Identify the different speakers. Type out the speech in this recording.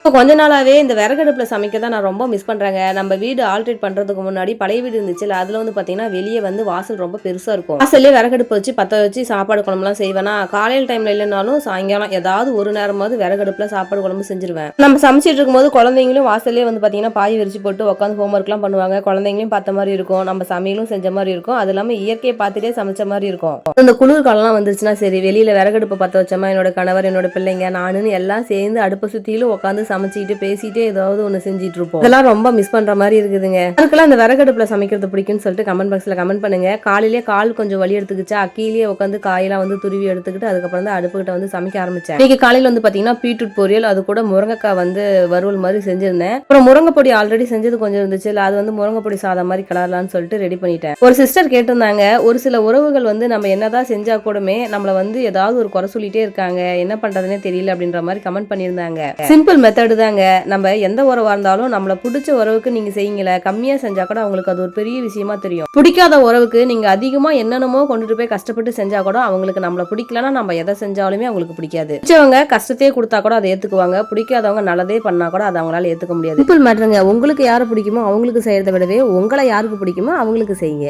Speaker 1: இப்போ கொஞ்ச நாளாவே இந்த விறகடுப்புல சமைக்க தான் நான் ரொம்ப மிஸ் பண்றேங்க. நம்ம வீடு ஆல்ட்ரேட் பண்றதுக்கு முன்னாடி பழைய வீடு இருந்துச்சுல்ல, அதுல வந்து பார்த்தீங்கன்னா, வெளிய வந்து வாசல் ரொம்ப பெருசா இருக்கும். வாசல்லயே விறகடுப்பு வச்சு பத்த வச்சு சாப்பாடு குழம்புலாம் செய்வேனா, காலையில டைம்ல இல்லனாலும் சாயங்காலம் ஏதாவது ஒரு நேரமாவது விறகடுப்புல சாப்பாடு குழம்பு செஞ்சுருவேன். நம்ம சமைச்சிட்டு இருக்கும்போது குழந்தைங்களும் வாசல்லயே வந்து பார்த்தீங்கன்னா, பாய் விரிச்சு போட்டு உட்காந்து ஹோம்வொர்க்லாம் பண்ணுவாங்க. குழந்தைங்களையும் பார்த்த மாரி இருக்கும். நம்ம சமையலும் செஞ்ச மாரி இருக்கும். அது இல்லாம இயற்கையை பார்த்துட்டே சமைச்ச மாரி இருக்கும். இந்த குளிர் காலம்லாம் வந்துருச்சுன்னா சரி, வெளியில விறகடுப்பு பத்த வச்சோமா, என்னோட கணவர், என்னோட பிள்ளைங்க, நானுன்னு எல்லாம் சேர்ந்து அடுப்ப சுத்திலும் உட்காந்து சமைச்சிட்டு பேசிட்டே ஏதாவது ஒண்ணு செஞ்சிட்டு இருப்போம். இதெல்லாம் ரொம்ப மிஸ் பண்ற மாதிரி இருக்குதுங்க. அதுக்கெல்லாம் அந்த விறகடுப்புல சமைக்கிறது பிடிக்கும்னு சொல்லிட்டு கமெண்ட் பாக்ஸ்ல கமெண்ட் பண்ணுங்க. காலையிலேயே கால் கொஞ்சம் வலி எடுத்துக்கிச்சா, கீழே உட்காந்து காயெல்லாம் வந்து துருவி எடுத்துக்கிட்டு அதுக்கப்புறம் தான் அடுப்புகிட்ட வந்து சமைக்க ஆரம்பிச்சேன். இன்னைக்கு காலையில வந்து பாத்தீங்கன்னா பீட்ரூட் பொரியல், அது கூட முருங்கைக்காய் வந்து வறுவல் மாதிரி செஞ்சிருந்தேன். அப்புறம் முருங்கை பொடி ஆல்ரெடி செஞ்சது கொஞ்சம் இருந்துச்சு, அது வந்து முருங்கை பொடி சாதம் மாதிரி கிளறலாம்னு சொல்லிட்டு ரெடி பண்ணிட்டேன். ஒரு சிஸ்டர் கேட்டிருந்தாங்க, ஒரு சில உறவுகள் வந்து நம்ம என்னதான் செஞ்சா கூடமே நம்மள வந்து ஏதாவது ஒரு குறை சொல்லிட்டே இருக்காங்க, என்ன பண்றதுன்னே தெரியல அப்படின்ற மாதிரி கமெண்ட் பண்ணியிருந்தாங்க. சிம்பிள் மெத்தடு தாங்க. நம்ம எந்த உறவா இருந்தாலும் நம்மள பிடிச்ச உறவுக்கு நீங்க செய்யுங்கள, கம்மியா செஞ்சா கூட அவங்களுக்கு அது ஒரு பெரிய விஷயமா தெரியும். பிடிக்காத உறவுக்கு நீங்க அதிகமா என்னென்னமோ கொண்டுட்டு போய் கஷ்டப்பட்டு செஞ்சா கூட அவங்களுக்கு நம்மள பிடிக்கலன்னா நம்ம எதை செஞ்சாலுமே அவங்களுக்கு பிடிக்காது. பிடிச்சவங்க கஷ்டத்தையே கொடுத்தா கூட அதை ஏத்துக்குவாங்க, பிடிக்காதவங்க நல்லதே பண்ணா கூட அதை அவங்களால ஏத்துக்க முடியாது. சிம்பிள் மேட்டருங்க. உங்களுக்கு யாரு பிடிக்குமோ அவங்களுக்கு செய்யறதை விடவே உங்களை யாருக்கு பிடிக்குமோ அவங்களுக்கு செய்யுங்க.